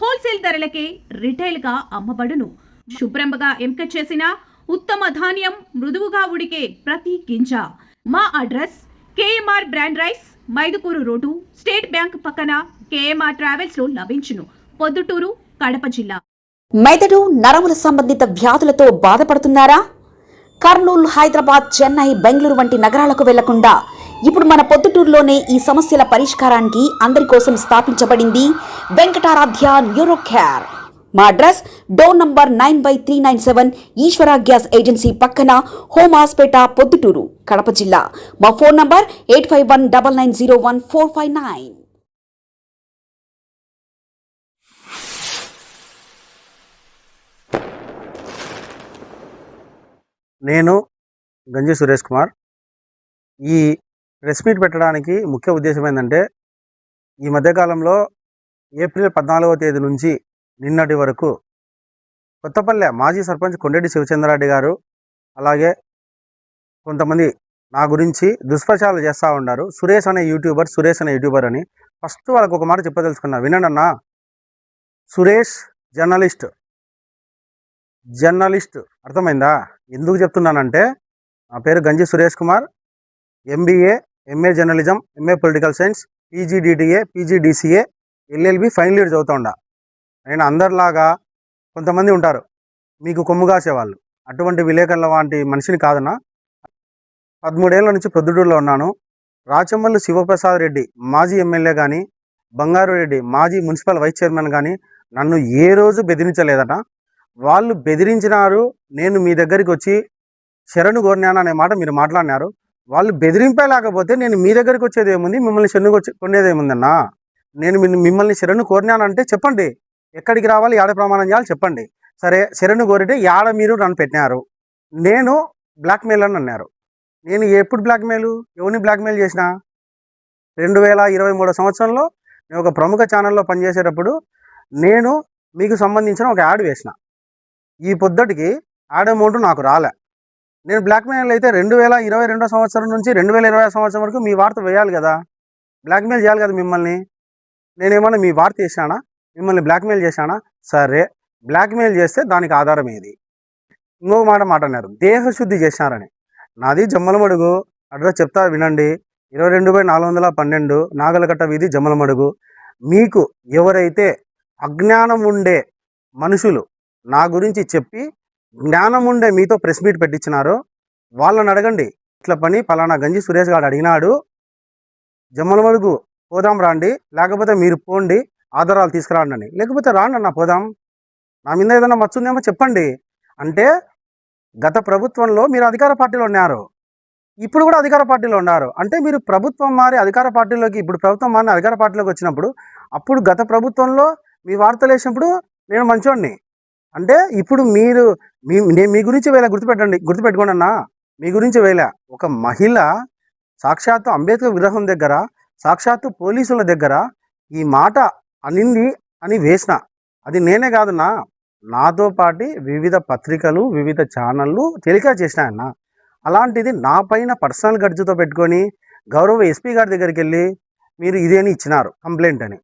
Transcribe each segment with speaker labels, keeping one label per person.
Speaker 1: Wholesale ధరలకే రిటైల్గా అమ్మబడును. శుభ్రంగా ఎంపిక చేసిన ఉత్తమ ధాన్యం మృదువుగా ఉడికే ప్రతి గింజ. మా address KMR brand rice, Mydukur road, state bank పక్కన, కేఎంఆర్ ట్రావెల్స్ లో లభించును. పొద్దుటూరు, కడప జిల్లా.
Speaker 2: మెదడు నరముల సంబంధిత వ్యాధులతో బాధపడుతున్నారా? కర్నూలు, హైదరాబాద్, చెన్నై, బెంగళూరు వంటి నగరాలకు వెళ్లకుండా ఇప్పుడు మన పొద్దుటూరులోనే ఈ సమస్యల పరిష్కారానికి అందరి కోసం స్థాపించబడింది వెంకటారాధ్య న్యూరో కేర్. మా అడ్రస్ డోర్ నంబర్ 9/397 ఈశ్వర గ్యాస్ ఏజెన్సీ పక్కన, హోమాస్పేట, పొద్దుటూరు, కడప జిల్లా. మా ఫోన్ నంబర్ 8519901459.
Speaker 3: నేను గంజి సురేష్ కుమార్. ఈ ప్రెస్ మీట్ పెట్టడానికి ముఖ్య ఉద్దేశం ఏంటంటే, ఈ మధ్యకాలంలో ఏప్రిల్ 14వ తేదీ నుంచి నిన్నటి వరకు కొత్తపల్లె మాజీ సర్పంచ్ కొండెడ్డి శివచంద్రారెడ్డి గారు, అలాగే కొంతమంది నా గురించి దుష్ప్రచారాలు చేస్తూ ఉన్నారు. సురేష్ అనే యూట్యూబర్ అని. ఫస్ట్ వాళ్ళకు ఒక మాట చెప్పదలుచుకున్నా, వినండి అన్న. సురేష్ జర్నలిస్ట్ అర్థమైందా? ఎందుకు చెప్తున్నానంటే, నా పేరు గంజి Suresh Kumar. MBA, MA journalism, MA political science, PGDTA, PGDCA, LLB final year చదువుతా ఉండా. నేను అందరిలాగా కొంతమంది ఉంటారు మీకు కొమ్ము కాసేవాళ్ళు, అటువంటి విలేకరుల వంటి మనిషిని కాదన్నా. 13 ఏళ్ల నుంచి ప్రొద్దుటూరులో ఉన్నాను. రాచమల్లు శివప్రసాద్ రెడ్డి మాజీ ఎమ్మెల్యే కానీ, బంగారు రెడ్డి మాజీ మున్సిపల్ వైస్ చైర్మన్ కానీ నన్ను ఏ రోజు బెదిరించలేదట. వాళ్ళు బెదిరించినారు. నేను మీ దగ్గరికి వచ్చి శరణు కోరినాను అనే మాట మీరు మాట్లాడినారు. వాళ్ళు బెదిరింపే లేకపోతే నేను మీ దగ్గరికి వచ్చేది ఏముంది, మిమ్మల్ని శరణు కొనేది ఏముందన్నా? నేను మిమ్మల్ని శరణు కోరినానంటే చెప్పండి, ఎక్కడికి రావాలి, యాడ ప్రమాణం చేయాలి చెప్పండి. సరే, శరణు కోరితే యాడ మీరు నన్ను పెట్టినారు, నేను బ్లాక్మెయిల్ అని అన్నారు. నేను ఎప్పుడు బ్లాక్మెయిల్, ఎవరిని బ్లాక్మెయిల్ చేసిన? 2023 సంవత్సరంలో నేను ఒక ప్రముఖ ఛానల్లో పనిచేసేటప్పుడు నేను మీకు సంబంధించిన ఒక యాడ్ వేసిన. ఈ పొద్దుటికి యాడ్ అమౌంట్ నాకు రాలే. నేను బ్లాక్మెయిల్ అయితే 2022 సంవత్సరం నుంచి 2020 సంవత్సరం వరకు మీ వార్త వేయాలి కదా, బ్లాక్మెయిల్ చేయాలి కదా మిమ్మల్ని. నేనేమన్నా మీ వార్త చేశానా, మిమ్మల్ని బ్లాక్మెయిల్ చేశానా? సరే, బ్లాక్మెయిల్ చేస్తే దానికి ఆధారం ఏది? ఇంకొక మాట అన్నారు, దేహశుద్ధి చేశారని. నాది జమ్మలమడుగు, అడ్రస్ చెప్తా వినండి. 22/412 నాగలకట్ట వీధి, జమ్మలమడుగు. మీకు ఎవరైతే అజ్ఞానం ఉండే మనుషులు నా గురించి చెప్పి జ్ఞానం ఉండే మీతో ప్రెస్ మీట్ పెట్టించినారో వాళ్ళని అడగండి. ఇట్లా పని పలానా గంజి సురేష్ గారు అడిగినాడు, జమ్మలమడుగు పోదాం రాండి, లేకపోతే మీరు పోండి, ఆధారాలు తీసుకురాండి. లేకపోతే రాండి అన్న పోదాం, నా మీద ఏదైనా మచ్చుందేమో చెప్పండి అంటే. గత ప్రభుత్వంలో మీరు అధికార పార్టీలో ఉన్నారు, ఇప్పుడు కూడా అధికార పార్టీలో ఉన్నారు. అంటే మీరు ప్రభుత్వం మారి అధికార పార్టీలోకి, ఇప్పుడు ప్రభుత్వం మారి అధికార పార్టీలోకి వచ్చినప్పుడు, అప్పుడు గత ప్రభుత్వంలో మీ వార్తలు వేసినప్పుడు నేను మంచోడిని అంటే, ఇప్పుడు మీరు మీ గురించి వేళ గుర్తుపెట్టుకోండి అన్న. మీ గురించి వేళ ఒక మహిళ సాక్షాత్తు అంబేద్కర్ విగ్రహం దగ్గర, సాక్షాత్తు పోలీసుల దగ్గర ఈ మాట అనింది అని వేసిన. అది నేనే కాదన్నా, నాతో పాటు వివిధ పత్రికలు, వివిధ ఛానళ్ళు టెలికాస్ట్ చేసినాయన్న. అలాంటిది నా పైన పర్సనల్ గడ్జుతో పెట్టుకొని గౌరవ SP గారి దగ్గరికి వెళ్ళి మీరు ఇదేని ఇచ్చినారు కంప్లైంట్ అని.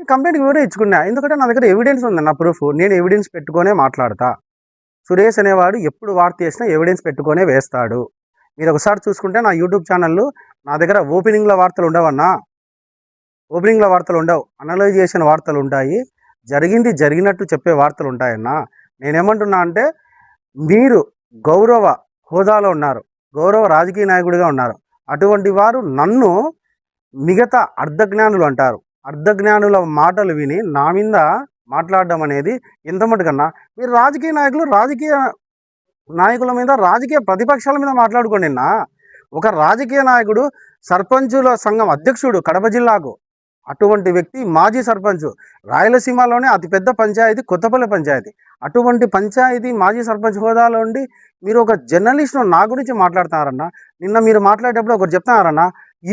Speaker 3: కంప్లైంట్ వివరం ఇచ్చుకున్నా, ఎందుకంటే నా దగ్గర ఎవిడెన్స్ ఉంది, నా ప్రూఫ్. నేను ఎవిడెన్స్ పెట్టుకొనే మాట్లాడతా. సురేష్ అనేవాడు ఎప్పుడు వార్త చేసినా ఎవిడెన్స్ పెట్టుకొనే వేస్తాడు. మీరు ఒకసారి చూసుకుంటే నా యూట్యూబ్ ఛానల్లో నా దగ్గర ఓపెనింగ్లో వార్తలు ఉండవన్నా, ఓపెనింగ్లో వార్తలు ఉండవు, అనలైజ్ చేసిన వార్తలు ఉంటాయి, జరిగినట్టు చెప్పే వార్తలు ఉంటాయన్నా. నేనేమంటున్నా అంటే, మీరు గౌరవ హోదాలో ఉన్నారు, గౌరవ రాజకీయ నాయకుడిగా ఉన్నారు. అటువంటి వారు నన్ను మిగతా అర్ధజ్ఞానులు అంటారు. అర్ధజ్ఞానుల మాటలు విని నా మీద మాట్లాడడం అనేది ఎంత మటుకన్నా? మీరు రాజకీయ నాయకుల మీద, రాజకీయ ప్రతిపక్షాల మీద మాట్లాడుకోండి. ఒక రాజకీయ నాయకుడు సర్పంచుల సంఘం అధ్యక్షుడు కడప జిల్లాకు, అటువంటి వ్యక్తి మాజీ సర్పంచ్, రాయలసీమలోనే అతిపెద్ద పంచాయతీ కొత్తపల్లి పంచాయతీ, అటువంటి పంచాయతీ మాజీ సర్పంచ్ హోదాలో ఉండి మీరు ఒక జర్నలిస్ట్ను నా గురించి మాట్లాడుతున్నారన్న. నిన్న మీరు మాట్లాడేటప్పుడు ఒకరు చెప్తున్నారన్న,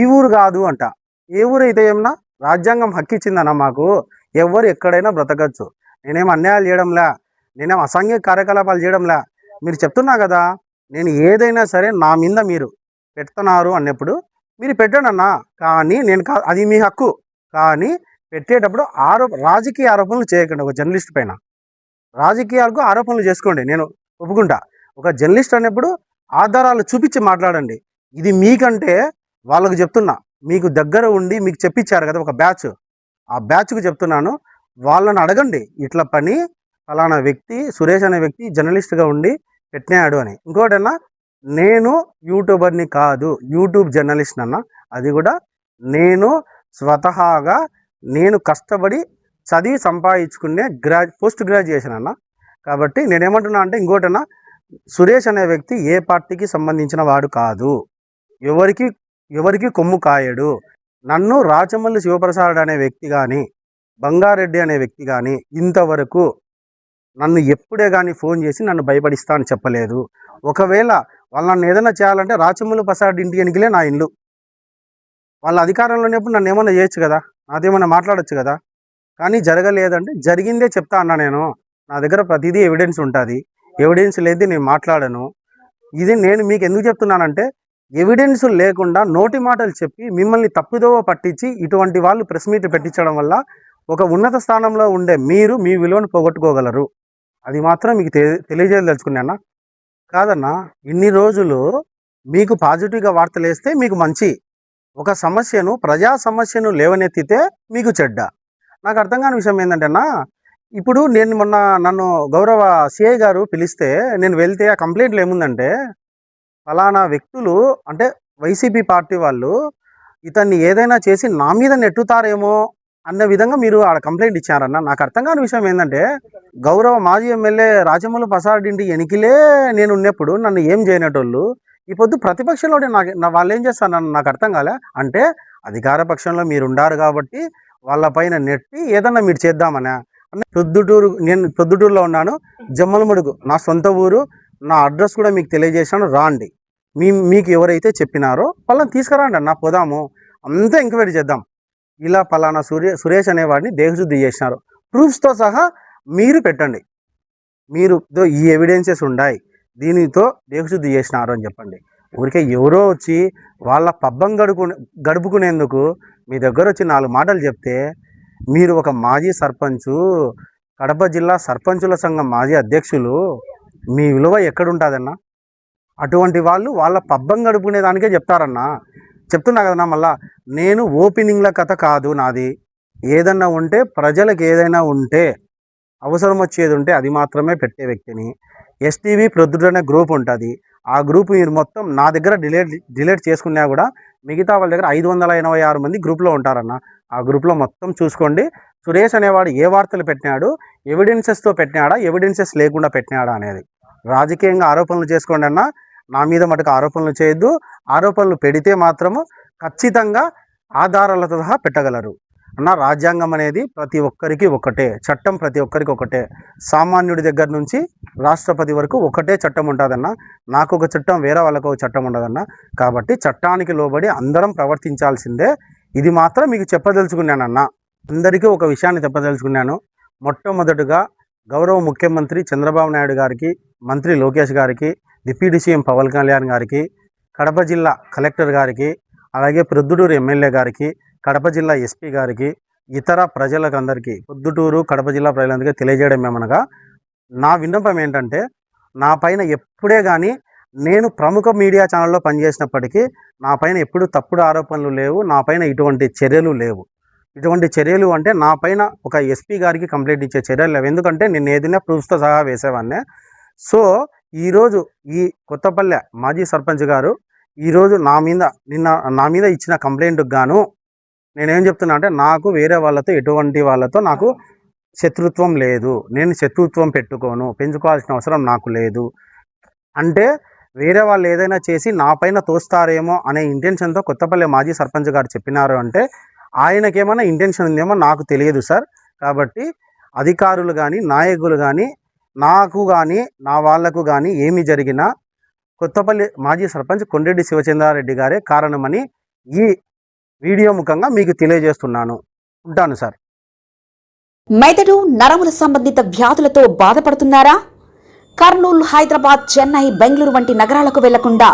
Speaker 3: ఈ ఊరు కాదు అంట. ఏ ఊరు అయితే ఏమన్నా, రాజ్యాంగం హక్కు ఇచ్చిందన్న మాకు, ఎవరు ఎక్కడైనా బ్రతకచ్చు. నేనేం అన్యాయాలు చేయడంలే, నేనేం అసాంఘిక కార్యకలాపాలు చేయడంలే. మీరు చెప్తున్నా కదా, నేను ఏదైనా సరే నా మీద మీరు పెడుతున్నారు అన్నప్పుడు మీరు పెట్టండి అన్న. కానీ నేను అది మీ హక్కు, కానీ పెట్టేటప్పుడు రాజకీయ ఆరోపణలు చేయకండి. ఒక జర్నలిస్ట్ పైన రాజకీయాలకు ఆరోపణలు చేసుకోండి, నేను ఒప్పుకుంటా. ఒక జర్నలిస్ట్ అనేప్పుడు ఆధారాలు చూపించి మాట్లాడండి. ఇది మీకంటే వాళ్ళకు చెప్తున్నా, మీకు దగ్గర ఉండి మీకు చెప్పించారు కదా ఒక బ్యాచ్, ఆ బ్యాచ్కు చెప్తున్నాను, వాళ్ళని అడగండి ఇట్లా పని ఫలానా వ్యక్తి సురేష్ అనే వ్యక్తి జర్నలిస్ట్గా ఉండి పెట్టినాడు అని. ఇంకోటన్నా, నేను యూట్యూబర్ని కాదు, యూట్యూబ్ జర్నలిస్ట్ అన్న. అది కూడా నేను స్వతహాగా నేను కష్టపడి చదివి సంపాదించుకునే పోస్ట్ గ్రాడ్యుయేషన్ అన్న. కాబట్టి నేనేమంటున్నా అంటే, ఇంకోటన్నా, సురేష్ అనే వ్యక్తి ఏ పార్టీకి సంబంధించిన వాడు కాదు, ఎవరికి కొమ్ము కాయడు. నన్ను రాచమల్లి శివప్రసాద్ అనే వ్యక్తి కానీ బంగారెడ్డి అనే వ్యక్తి కానీ ఇంతవరకు నన్ను ఎప్పుడే కానీ ఫోన్ చేసి నన్ను భయపడిస్తా అని చెప్పలేదు. ఒకవేళ వాళ్ళు నన్ను ఏదైనా చేయాలంటే రాచమల్లి ప్రసాద్ ఇంటి వెనుకలే నా ఇల్లు. వాళ్ళ అధికారంలో ఉన్నప్పుడు నన్ను ఏమన్నా చేయొచ్చు కదా, నాదేమన్నా మాట్లాడచ్చు కదా. కానీ జరగలేదంటే జరిగిందే చెప్తా అన్నా. నేను నా దగ్గర ప్రతిదీ ఎవిడెన్స్ ఉంటుంది, ఎవిడెన్స్ లేదు నేను మాట్లాడను. ఇది నేను మీకు ఎందుకు చెప్తున్నానంటే, ఎవిడెన్స్ లేకుండా నోటి మాటలు చెప్పి మిమ్మల్ని తప్పుదోవ పట్టించి ఇటువంటి వాళ్ళు ప్రెస్ మీట్ పెట్టించడం వల్ల ఒక ఉన్నత స్థానంలో ఉండే మీరు మీ విలువను పోగొట్టుకోగలరు. అది మాత్రం మీకు తెలియజేయదలుచుకున్నానా. కాదన్నా, ఇన్ని రోజులు మీకు పాజిటివ్గా వార్తలు వేస్తే మీకు మంచి, ఒక సమస్యను ప్రజా సమస్యను లేవనెత్తితే మీకు చెడ్డ. నాకు అర్థం కాని విషయం ఏంటంటే అన్న, ఇప్పుడు నేను మొన్న నన్ను గౌరవ సిఐ గారు పిలిస్తే నేను వెళ్తే ఆ కంప్లైంట్లు ఏముందంటే, ఫలానా వ్యక్తులు అంటే వైసీపీ పార్టీ వాళ్ళు ఇతన్ని ఏదైనా చేసి నా మీద నెట్టుతారేమో అన్న విధంగా మీరు ఆడ కంప్లైంట్ ఇచ్చారన్న. నాకు అర్థం కాని విషయం ఏంటంటే, గౌరవ మాజీ ఎమ్మెల్యే రాజమౌళి ప్రసాద్ ఇంటి ఎనికిలే నేను ఉన్నప్పుడు నన్ను ఏం చేయనటోళ్ళు ఈ పొద్దు ప్రతిపక్షంలో వాళ్ళు ఏం చేస్తారు నాకు అర్థం కాలే. అంటే అధికార పక్షంలో మీరు ఉండారు కాబట్టి వాళ్ళ పైన నెట్టి ఏదన్నా మీరు చేద్దామనే. నేను ప్రొద్దుటూరులో ఉన్నాను, జమ్మలమడుగు నా సొంత ఊరు, నా అడ్రస్ కూడా మీకు తెలియజేశాను. రాండి, మీకు ఎవరైతే చెప్పినారో వాళ్ళని తీసుకురండి అన్న, పోదాము, అంతా ఎంక్వైరీ చేద్దాం. ఇలా పలానా సురేష్ అనేవాడిని దేహశుద్ధి చేసినారు, ప్రూఫ్స్తో సహా మీరు పెట్టండి, మీరు ఈ ఎవిడెన్సెస్ ఉన్నాయి, దీనితో దేహశుద్ధి చేసినారు అని చెప్పండి. ఊరికే ఎవరో వచ్చి వాళ్ళ పబ్బం గడుపుకునేందుకు మీ దగ్గర వచ్చి 4 మాటలు చెప్తే, మీరు ఒక మాజీ సర్పంచు, కడప జిల్లా సర్పంచుల సంఘం మాజీ అధ్యక్షులు, మీ విలువ ఎక్కడుంటుందన్నా? అటువంటి వాళ్ళు వాళ్ళ పబ్బం గడుపుకునే దానికే చెప్తారన్నా. చెప్తున్నా కదన్నా, మళ్ళా నేను ఓపెనింగ్ల కథ కాదు నాది. ఏదన్నా ఉంటే ప్రజలకు ఏదైనా ఉంటే అవసరం వచ్చేది ఉంటే అది మాత్రమే పెట్టే వ్యక్తిని. ఎస్టీవీ ప్రొద్దుటూరు అనే గ్రూప్ ఉంటుంది, ఆ గ్రూప్ మీరు మొత్తం నా దగ్గర డిలీట్ చేసుకున్నా కూడా మిగతా వాళ్ళ దగ్గర 586 మంది గ్రూప్లో ఉంటారన్న. ఆ గ్రూప్లో మొత్తం చూసుకోండి, సురేష్ అనేవాడు ఏ వార్తలు పెట్టినాడు, ఎవిడెన్సెస్తో పెట్టినాడా, ఎవిడెన్సెస్ లేకుండా పెట్టినాడా అనేది. రాజకీయంగా ఆరోపణలు చేసుకోండి అన్న, నా మీద మటుకు ఆరోపణలు చేయొద్దు. ఆరోపణలు పెడితే మాత్రము ఖచ్చితంగా ఆధారాలతో సహా పెట్టగలరు అన్న. రాజ్యాంగం అనేది ప్రతి ఒక్కరికి ఒకటే, చట్టం ప్రతి ఒక్కరికి ఒకటే, సామాన్యుడి దగ్గర నుంచి రాష్ట్రపతి వరకు ఒకటే చట్టం ఉంటుందన్న. నాకు ఒక చట్టం, వేరే వాళ్ళకు ఒక చట్టం ఉండదన్న. కాబట్టి చట్టానికి లోబడి అందరం ప్రవర్తించాల్సిందే. ఇది మాత్రం మీకు చెప్పదలుచుకున్నానన్న. అందరికీ ఒక విషయాన్ని చెప్పదలుచుకున్నాను. మొట్టమొదటిగా గౌరవ ముఖ్యమంత్రి చంద్రబాబు నాయుడు గారికి, మంత్రి లోకేష్ గారికి, డిప్యూటీ సీఎం పవన్ కళ్యాణ్ గారికి, కడప జిల్లా కలెక్టర్ గారికి, అలాగే ప్రొద్దుటూరు ఎమ్మెల్యే గారికి, కడప జిల్లా ఎస్పీ గారికి, ఇతర ప్రజలకు అందరికీ, ప్రొద్దుటూరు కడప జిల్లా ప్రజలందరికీ తెలియజేయడం ఏమనగా, నా విన్నపం ఏంటంటే, నా పైన ఎప్పుడే కానీ, నేను ప్రముఖ మీడియా ఛానల్లో పనిచేసినప్పటికీ నా పైన ఎప్పుడు తప్పుడు ఆరోపణలు లేవు, నా పైన ఇటువంటి చర్యలు లేవు. ఇటువంటి చర్యలు అంటే నా పైన ఒక ఎస్పీ గారికి కంప్లైంట్ ఇచ్చే చర్యలు లేవు. ఎందుకంటే నేను ఏదైనా ప్రూఫ్స్తో సహా వేసేవాడినే. సో ఈరోజు ఈ కొత్తపల్లె మాజీ సర్పంచ్ గారు ఈరోజు నా మీద ఇచ్చిన కంప్లైంట్కి గాను నేనేం చెప్తున్నా అంటే, నాకు వేరే వాళ్ళతో ఎటువంటి వాళ్ళతో నాకు శత్రుత్వం లేదు, నేను శత్రుత్వం పెంచుకోవాల్సిన అవసరం నాకు లేదు. అంటే వేరే వాళ్ళు ఏదైనా చేసి నా పైన తోస్తారేమో అనే ఇంటెన్షన్తో కొత్తపల్లి మాజీ సర్పంచ్ గారు చెప్పినారు అంటే ఆయనకేమైనా ఇంటెన్షన్ ఉందేమో నాకు తెలియదు సార్. కాబట్టి అధికారులు కానీ నాయకులు కానీ నాకు కానీ నా వాళ్లకు కానీ ఏమి జరిగినా కొత్తపల్లి మాజీ సర్పంచ్ కొండరెడ్డి శివచంద్రారెడ్డి గారే కారణమని ఈ వీడియో ముఖంగా మీకు తెలియజేస్తున్నాను. ఉంటాను సార్.
Speaker 2: మెదడు నరముల సంబంధిత వ్యాధులతో బాధపడుతున్నారా? కర్నూలు, హైదరాబాద్, చెన్నై, బెంగళూరు వంటి నగరాలకు వెళ్లకుండా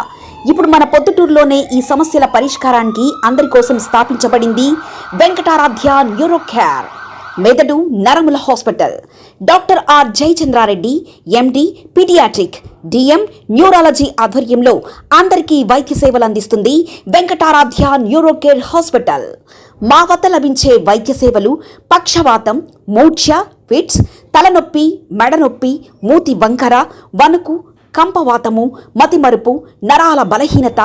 Speaker 2: ఇప్పుడు మన పొద్దుటూరులోనే ఈ సమస్యల పరిష్కారానికి అందరి కోసం స్థాపించబడింది వెంకటారాధ్య న్యూరో కేర్ మెదడు నరముల hospital. Doctor R Jayachandra Reddy MD paediatric DM neurology ఆధ్వర్యంలో అందరికీ వైద్య సేవలు అందిస్తుంది వెంకటారాధ్య న్యూరో కేర్ హాస్పిటల్. మా వద్ద లభించే వైద్య సేవలు పక్షవాతం, మూర్ఛ, ఫిట్స్, తలనొప్పి, మెడనొప్పి, మూతి వంకర, వణుకు, కంపవాతము, మతిమరుపు, నరాల బలహీనత,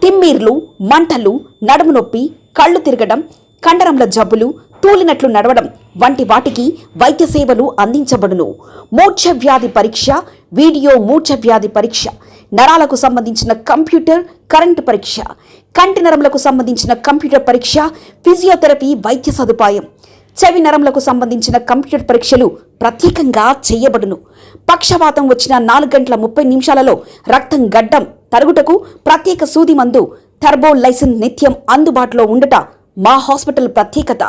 Speaker 2: తిమ్మిర్లు, మంటలు, నడుము నొప్పి, కళ్ళు తిరగడం, కండరంల జబ్బులు, తూలినట్లు నడవడం వంటి వాటికి వైద్య సేవలు అందించబడును. మూర్ఛ వ్యాధి పరీక్ష, వీడియో మూర్ఛ వ్యాధి పరీక్ష, నరాలకు సంబంధించిన కంప్యూటర్ కరెంటు పరీక్ష, కంటి నరములకు సంబంధించిన కంప్యూటర్ పరీక్ష, ఫిజియోథెరపీ వైద్య సదుపాయం, చెవి నరములకు సంబంధించిన కంప్యూటర్ పరీక్షలు ప్రత్యేకంగా చేయబడును. పక్షవాతం వచ్చిన 4 గంటల 30 నిమిషాలలో రక్తం గడ్డం తరుగుటకు ప్రత్యేక సూది మందు థర్బోలైసిన్ నిత్యం అందుబాటులో ఉండట మా హాస్పిటల్ ప్రత్యేకత.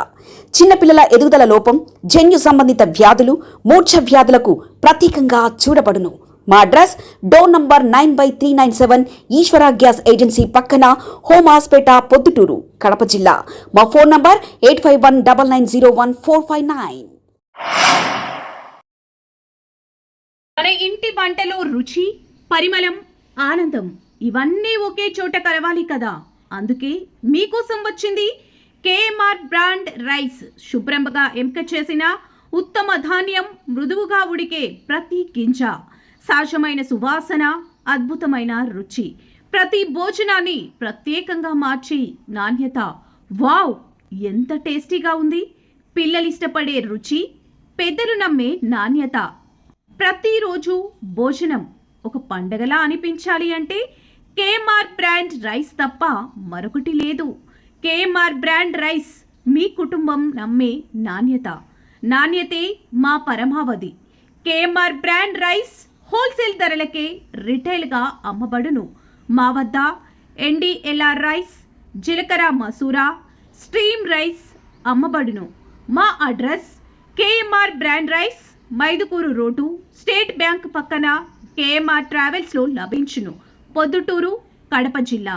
Speaker 2: చిన్నపిల్లల ఎదుగుదల లోపం, జన్యు సంబంధిత వ్యాధులు, మూర్ఛ వ్యాధులకు ప్రత్యేకంగా చూడబడును. మా అడ్రస్ డోర్ నంబర్ 9/397 ఈశ్వర గ్యాస్ ఏజెన్సీ పక్కన, హోమాస్పేట, పొద్దుటూరు, కడప జిల్లా. మా ఫోన్ నంబర్ 8519901459.
Speaker 1: మన ఇంటి వంటలో రుచి, పరిమళం, ఆనందం ఇవన్నీ ఒకే చోట కలవాలి కదా. అందుకే మీకోసం వచ్చింది కేఎంఆర్ బ్రాండ్ రైస్. శుభ్రంగా ఎంపిక చేసిన ఉత్తమ ధాన్యం, మృదువుగా ఉడికే ప్రతి గింజ, సహజమైన సువాసన, అద్భుతమైన రుచి, ప్రతి భోజనాన్ని ప్రత్యేకంగా మార్చి నాణ్యత. వావ్, ఎంత టేస్టీగా ఉంది! పిల్లలు ఇష్టపడే రుచి, పెద్దలు నమ్మే నాణ్యత. ప్రతిరోజు భోజనం ఒక పండగలా అనిపించాలి అంటే కేఎంఆర్ బ్రాండ్ రైస్ తప్ప మరొకటి లేదు. కేఎంఆర్ బ్రాండ్ రైస్ మీ కుటుంబం నమ్మే నాణ్యత. నాణ్యతే మా పరమావధి. కేఎంఆర్ బ్రాండ్ రైస్ హోల్సేల్ ధరలకే రిటైల్గా అమ్మబడును. మా వద్ద ఎన్డీఎల్ఆర్ రైస్, జీలకర్ర మసూరా, స్ట్రీమ్ రైస్ అమ్మబడును. మా address KMR brand rice, Mydukur road, state bank పక్కన, కేఎంఆర్ ట్రావెల్స్లో లభించును. పొద్దుటూరు, కడప జిల్లా.